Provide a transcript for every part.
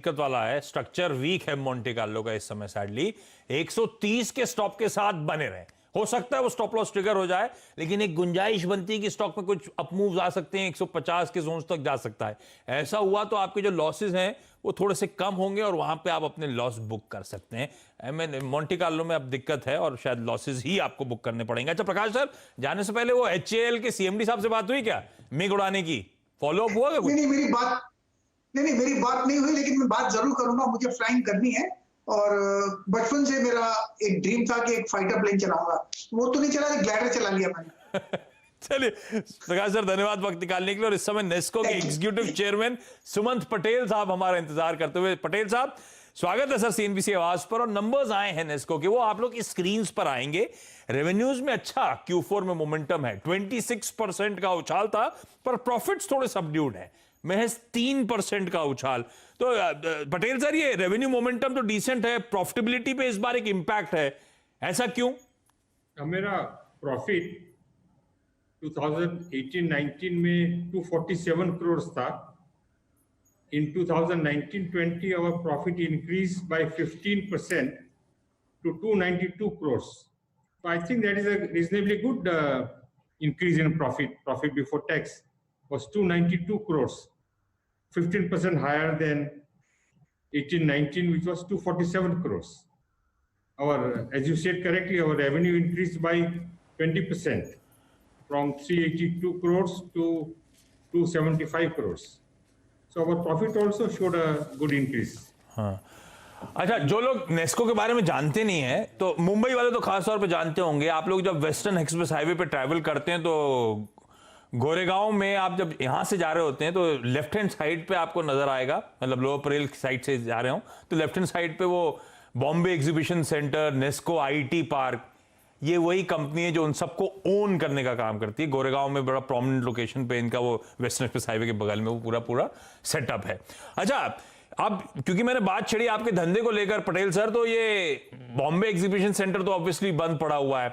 दिक्कत वाला है, स्ट्रक्चर वीक है मोंटे कार्लो का इस समय। सैडली 130 के स्टॉप के साथ बने रहे, हो सकता है वो स्टॉप लॉस ट्रिगर हो जाए, लेकिन एक गुंजाइश बनती है कि स्टॉक में कुछ अपमूव्स आ सकते हैं, 150 के जोन्स तक जा सकता है। ऐसा हुआ तो आपके जो लॉसेस हैं वो थोड़े से कम होंगे और वहां पे आप अपने लॉस बुक कर सकते हैं। मोंटे कार्लो में अब दिक्कत है और शायद लॉसेस ही आपको बुक करने पड़ेंगे। अच्छा प्रकाश सर, जाने से पहले वो HAL के CMD साहब से बात हुई क्या, मिग उड़ाने की? फॉलो अप हुआ क्या? नहीं, मेरी बात नहीं हुई, लेकिन मैं बात जरूर करूंगा। मुझे फ्लाइंग करनी है और बचपन से मेरा एक ड्रीम था कि एक फाइटर प्लेन चलाऊंगा। वो तो नहीं चला, ग्लाइडर चला लिया मैंने। चलिए प्रकाश सर, धन्यवाद वक्त निकालने के लिए। और इस समय नेस्को के एग्जीक्यूटिव चेयरमैन सुमंत पटेल साहब हमारा इंतजार करते हुए। पटेल साहब, स्वागत है सर CNBC आवाज पर। और नंबर्स आए हैं नेस्को के, वो आप लोग इस स्क्रीन पर आएंगे। रेवेन्यूज में अच्छा Q4 में मोमेंटम है, 26% का उछाल था, पर प्रॉफिट्स थोड़े सबड्यूड है, महज 3% का उछाल। तो पटेल सर, ये रेवेन्यू मोमेंटम तो डिसेंट है, प्रॉफिटेबिलिटी पे इस बार एक इंपैक्ट है, ऐसा क्यों? मेरा प्रॉफिट 2018-19 में 247 करोड़ था। In 2019-20 our profit increased by 15% to 292 crores. So I think that is a reasonably good increase in profit. Profit before tax was 292 crores, 15% higher than 18-19, which was 247 crores. As you said correctly, our revenue increased by 20%. From 382 crores to 275 crores. So our profit also showed a good increase. हाँ, अच्छा, जो लोग नेस्को के बारे में जानते नहीं है, तो मुंबई वाले तो खास तौर पे जानते होंगे। आप लोग जब वेस्टर्न एक्सप्रेस हाईवे पे ट्रैवल करते हैं तो गोरेगांव में आप जब यहां से जा रहे होते हैं तो लेफ्ट हैंड साइड पे आपको नजर आएगा, मतलब लोअर परेल साइड से जा रहे हो तो लेफ्ट हैंड साइड पे वो Bombay exhibition centre, Nesco IT park, ये वही कंपनी है जो उन सबको ओन करने का काम करती है। गोरेगांव में बड़ा प्रोमिनेंट लोकेशन पे इनका वो वेस्टर्न एक्सप्रेस हाईवे के बगल में वो पूरा सेटअप है। अच्छा, अब क्योंकि मैंने बात छेड़ी आपके धंधे को लेकर पटेल सर, तो ये बॉम्बे एग्जीबिशन सेंटर तो ऑब्वियसली बंद पड़ा हुआ है।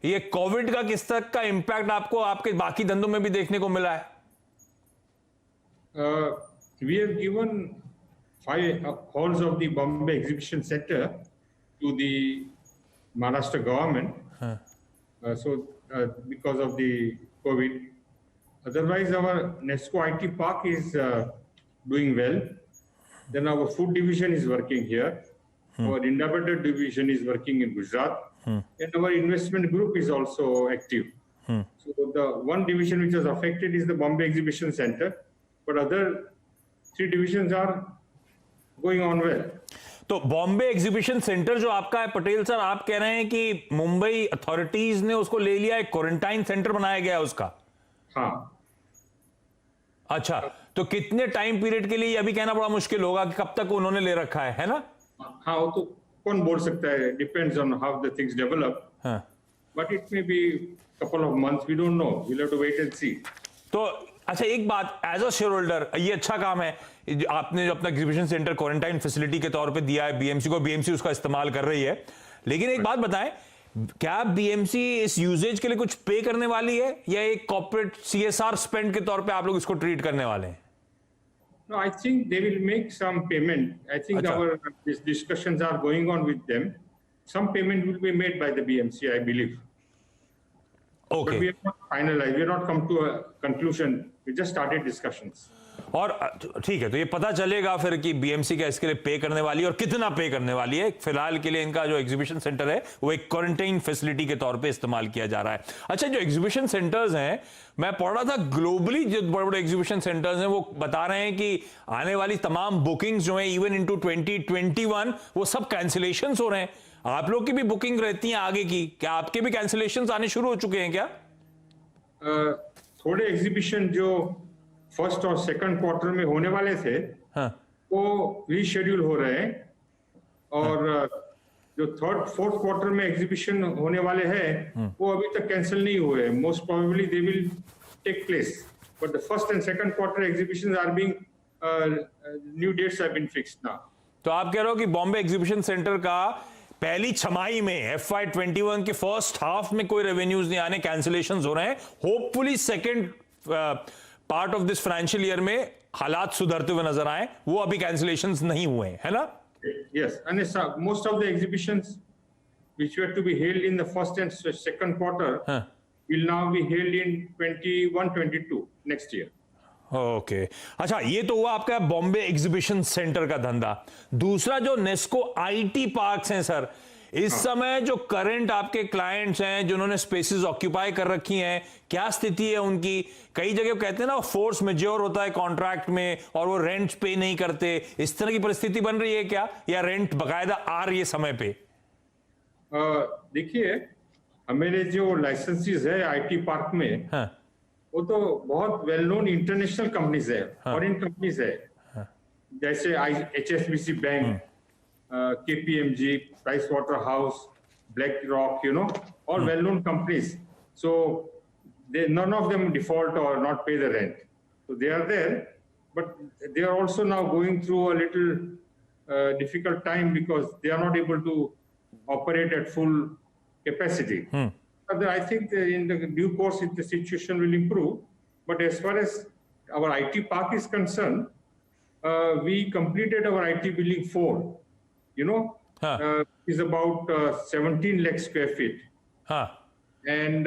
ये कोविड का किस तक का इंपैक्ट आपको आपके बाकी धंधों में भी देखने को मिला है? We have given 5 halls of the Bombay Exhibition Center to the Maharashtra government. Because of the COVID, otherwise our Nesco IT Park is doing well. Then our food division is working here. Our India division is working in Gujarat, and our investment group is also active. So the one division which is affected is the Bombay Exhibition Center, but other 3 divisions are going on well. तो Bombay exhibition centre जो आपका है Patel sir, आप कह रहे हैं कि Mumbai authorities ने उसको ले लिया, एक क्वारंटाइन सेंटर बनाया गया उसका? हाँ। अच्छा, तो कितने टाइम पीरियड के लिए, अभी कहना बड़ा मुश्किल होगा कि कब तक उन्होंने ले रखा है ना? हाँ, वो तो कौन बोल सकता है, depends on how the things develop, but it may be couple of months, we don't know, we'll have to wait and see. तो अच्छा, एक बात, एज अ शेयर होल्डर ये अच्छा काम है, आपने जो अपना एग्जीबिशन सेंटर क्वारंटाइन फैसिलिटी के तौर पे दिया है BMC को, BMC उसका इस्तेमाल कर रही है, लेकिन एक बात बताएं, क्या BMC इस यूजेज के लिए कुछ पे करने वाली है या एक कॉर्पोरेट CSR स्पेंड के तौर पे आप लोग इसको ट्रीट करने वाले हैं? No, I think they will make some payment. I think these discussions are going on with them. Some payment will be made by the BMC, I believe. Okay. But we have not finalized. We have not come to a conclusion. We just started discussions. और ठीक है, तो ये पता चलेगा फिर कि BMC क्या इसके लिए पे करने वाली है और कितना पे करने वाली है। फिलहाल के लिए इनका जो एग्जीबिशन सेंटर है वो एक क्वारंटाइन फैसिलिटी के तौर पे इस्तेमाल किया जा रहा है। अच्छा, जो एग्जीबिशन सेंटर्स हैं, मैं पढ़ रहा था ग्लोबली जो बड़े बड़े एग्जीबिशन सेंटर्स हैं वो बता रहे हैं कि आने वाली तमाम बुकिंग्स जो हैं इवन इनटू 2021 वो सब कैंसिलेशंस हो रहे हैं। आप लोग की भी बुकिंग रहती है आगे की, क्या आपके भी कैंसिलेशंस आने शुरू हो चुके हैं क्या? थोड़े एग्जीबिशन जो फर्स्ट और सेकंड क्वार्टर में होने वाले थे, वो रीशेड्यूल हो रहे हैं, और जो थर्ड फोर्थ क्वार्टर में एग्जीबिशन होने वाले हैं वो अभी तक कैंसिल नहीं हुए। Most probably they will take place, but the first and second quarter exhibitions are being new dates have been fixed now. तो आप कह रहे हो कि बॉम्बे एग्जीबिशन सेंटर का पहली छमाही में FY21 के फर्स्ट हाफ में कोई रेवेन्यूज नहीं आने, कैंसिलेशंस हो रहे हैं। Hopefully second part of this financial year में हालात सुधरते हुए नजर आए, वो अभी कैंसिलेशंस नहीं हुए हैं, है ना? Yes, and most of the exhibitions which were to be held in the first and second quarter हाँ. will now be held in 21-22 next year. Okay अच्छा, ये तो हुआ आपका बॉम्बे एग्जीबिशन सेंटर का धंधा। दूसरा जो नेस्को आईटी पार्क्स हैं सर, इस समय जो करंट आपके क्लाइंट्स हैं जिन्होंने स्पेसेस ऑक्यूपाई कर रखी हैं, क्या स्थिति है उनकी? कई जगह कहते हैं ना फोर्स मेजोर होता है कॉन्ट्रैक्ट में और वो रेंट पे नहीं करते, इस तरह की परिस्थिति बन रही है क्या, या रेंट बकायदा आ रही है समय पे? देखिए, हमारे जो लाइसेंसेस है आईटी पार्क में, हाँ, वो तो बहुत वेल नोन इंटरनेशनल कंपनीज है, फॉरेन कंपनीज है, जैसे HSBC bank, KPMG, Price Waterhouse, BlackRock, all well-known companies. So none of them default or not pay the rent. So they are there, but they are also now going through a little difficult time because they are not able to operate at full capacity. But I think in the due course, the situation will improve. But as far as our IT park is concerned, we completed our IT building 4. Is about 17 lakh square feet. And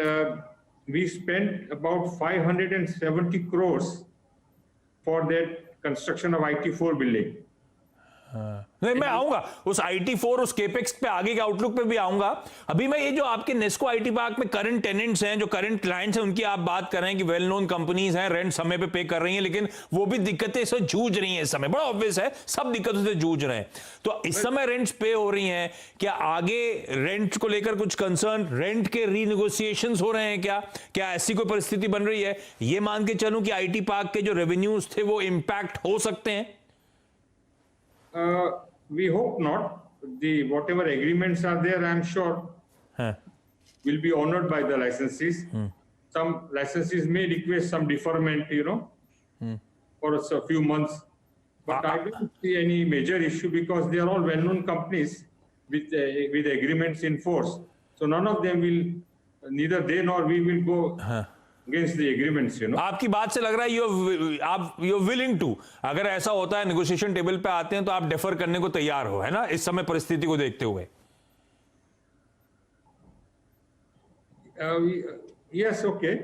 we spent about 570 crores for that construction of IT4 building. नहीं, मैं आऊंगा उस IT4 उस capex पे, आगे के outlook पे भी आऊंगा। अभी मैं ये जो आपके नेस्को आईटी पार्क में करंट टेनेंट्स हैं, जो करंट क्लाइंट्स हैं, उनकी आप बात कर रहे हैं कि वेल नोन कंपनीज हैं, रेंट समय पे कर रही हैं, लेकिन वो भी दिक्कतें से जूझ रही हैं इस समय। बड़ा ऑब्वियस है, सब दिक्कतों से जूझ रहे हैं। तो इस समय रेंट्स पे हो रही हैं, क्या आगे रेंट को लेकर कुछ कंसर्न, रेंट के रीनेगोशिएशंस हो रहे हैं क्या ऐसी कोई परिस्थिति बन रही है? ये मान के चलूं कि आईटी पार्क के जो रेवेन्यूज थे वो इंपैक्ट हो सकते हैं? We hope not. Whatever agreements are there, I'm sure, will be honored by the licensees. Some licensees may request some deferment, for a few months. But I don't see any major issue because they are all well-known companies with agreements in force. So none of them will, neither they nor we will go against the agreements, आपकी बात से लग रहा है you're willing to, अगर ऐसा होता है नेगोशिएशन टेबल पे आते हैं तो आप डिफर करने को तैयार हो, है ना, इस समय परिस्थिति को देखते हुए? Yes, okay.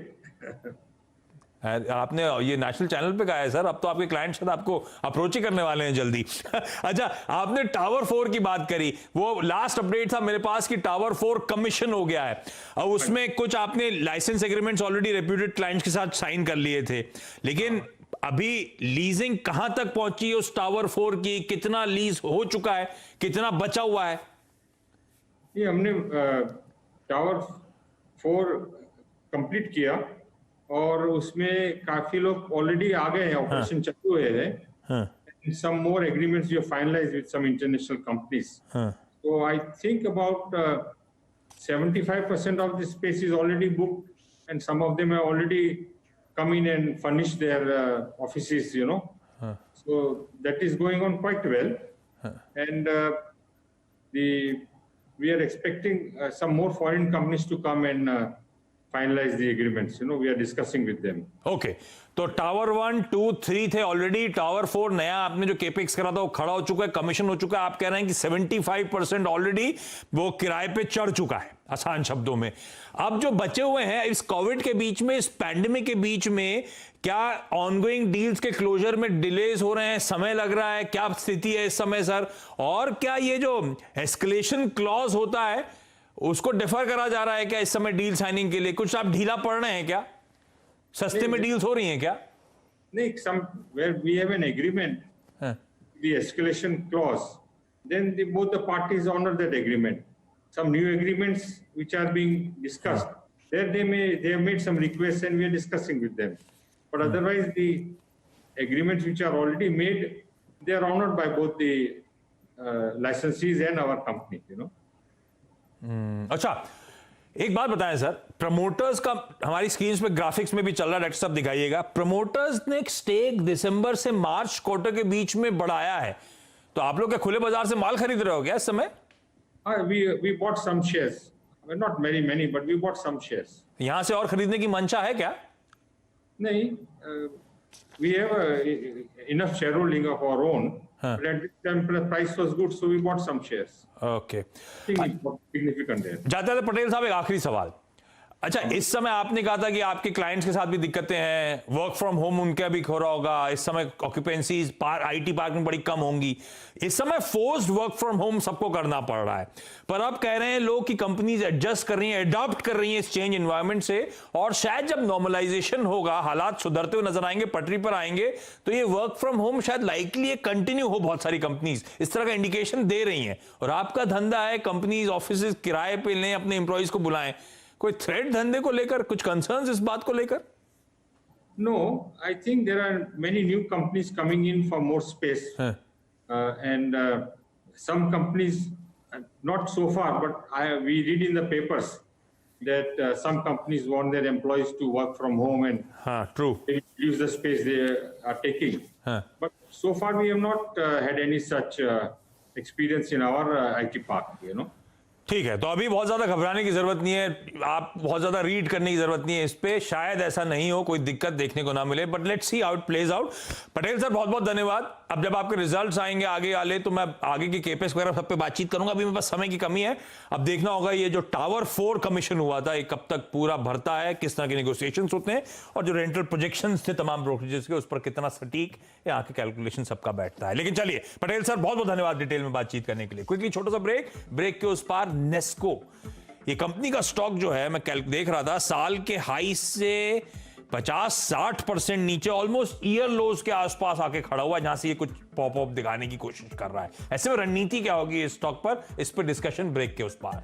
आपने ये नेशनल चैनल पे कहा है सर, अब तो आपके क्लाइंट शायद आपको अप्रोच ही करने वाले हैं जल्दी। अच्छा, आपने टावर 4 की बात करी, वो लास्ट अपडेट था मेरे पास कि टावर 4 कमीशन हो गया है। अब उसमें कुछ आपने license agreements already reputed clients के साथ साइन कर लिए थे, लेकिन अभी लीजिंग कहां तक पहुंची है उस टावर 4 की? कितना लीज हो चुका है, कितना बचा हुआ है? ये हमने टावर 4 कंप्लीट किया और उसमें काफी लोग ऑलरेडी आ गए हैं, ऑपरेशन चालू हुए हैं। Some more agreements we have finalized with some international companies. So I think about 75% of the space is already booked, and some of them have already come in and furnished their offices, So that is going on quite well. And we are expecting some more foreign companies to come and finalize the agreements. We are discussing with them. Okay. तो tower 1, 2, 3 थे already, tower 4 नया आपने जो capex करा था वो खड़ा हो चुका है, कमीशन हो चुका है। आप कह रहे हैं कि 75% ऑलरेडी वो किराए पे चढ़ चुका है, आसान शब्दों में। अब जो बचे हुए हैं इस कोविड के बीच में, इस पैंडेमिक के बीच में, क्या ऑनगोइंग डील्स के क्लोजर में डिलेज हो रहे हैं, समय लग रहा है, क्या स्थिति है इस समय सर? और क्या ये जो एस्केलेशन क्लॉज होता है उसको डिफर करा जा रहा है क्या इस समय डील साइनिंग के लिए? कुछ आप ढीला पड़ रहे हैं क्या? सस्ते में डील्स हो रही हैं क्या? नहीं, where we have an agreement, the escalation clause, then both the parties honor that agreement. Some new agreements which are being discussed, there they have made some requests and we are discussing with them. But otherwise, the agreements which are already made, they are honored by both the licensees and our company, अच्छा, एक बात बताएं sir, promoters का हमारी screen पे graphics में भी चल रहा है, डॉक्टर साहब दिखाइएगा। प्रमोटर्स ने स्टेक दिसंबर से मार्च क्वार्टर के बीच में बढ़ाया है, तो आप लोग क्या खुले बाजार से माल खरीद रहे हो क्या इस समय? We bought some shares, not very many, but we bought some shares. यहां से और खरीदने की मंशा है क्या? नहीं, we have enough shareholding of our own. But at this time, the price was good, so we bought some shares. Okay I think it's significant there. जाते थे पटेल साहब, एक आखिरी सवाल। अच्छा, इस समय आपने कहा था कि आपके क्लाइंट्स के साथ भी दिक्कतें हैं, वर्क फ्रॉम होम उनका भी हो रहा होगा, इस समय ऑक्यूपेंसीज आईटी पार्क में बड़ी कम होंगी, इस समय फोर्स्ड वर्क फ्रॉम होम सबको करना पड़ रहा है, पर अब कह रहे हैं लोग कि कंपनीज एडजस्ट कर रही हैं, अडॉप्ट कर रही हैं इस चेंज एनवायरनमेंट से, और शायद जब नॉर्मलाइजेशन होगा, हालात सुधरते हुए नजर आएंगे, पटरी पर आएंगे, तो ये वर्क फ्रॉम होम शायद लाइकली कंटिन्यू हो। बहुत सारी कंपनीज इस तरह का इंडिकेशन दे रही हैं, और आपका धंधा है कंपनीज ऑफिस किराए पे लें, अपने एम्प्लॉइज को बुलाएं, कोई थ्रेट धंधे को लेकर कुछ कंसर्न्स इस बात को लेकर? No, I think there are many new companies coming in for more space. And some companies, not so far, but we read in the papers that some companies want their employees to work from home and true. use the space they are taking. But so far we have not had any such experience in our IT park, you know. ठीक है, तो अभी बहुत ज्यादा घबराने की जरूरत नहीं है, आप बहुत ज्यादा रीड करने की जरूरत नहीं है इस पे, शायद ऐसा नहीं हो, कोई दिक्कत देखने को ना मिले, but let's see how it plays out. Patel sir, बहुत बहुत धन्यवाद। अब जब आपके रिजल्ट्स आएंगे आगे वाले, तो मैं आगे की केपेक्स वगैरह सब पे बातचीत करूंगा, अभी मेरे पास समय की कमी है। अब देखना होगा ये जो टावर 4 कमीशन हुआ था, ये कब तक पूरा भरता है, किस तरह के नेगोशिएशंस होते हैं, और जो रेंटल प्रोजेक्शंस थे तमाम ब्रोकरेजेस के, उस पर कितना सटीक यहाँ के कैलकुलेशन सबका बैठता है। लेकिन चलिए पटेल सर, बहुत बहुत धन्यवाद डिटेल में बातचीत करने के लिए। क्विकली छोटा सा ब्रेक के उस पार नेस्को, ये कंपनी का स्टॉक जो है, मैं देख रहा था, साल के हाई से 50-60% नीचे, ऑलमोस्ट ईयर लोज के आसपास आके खड़ा हुआ, जहां से ये कुछ पॉप अप दिखाने की कोशिश कर रहा है। ऐसे में रणनीति क्या होगी इस स्टॉक पर, इस पर डिस्कशन ब्रेक के उस पार।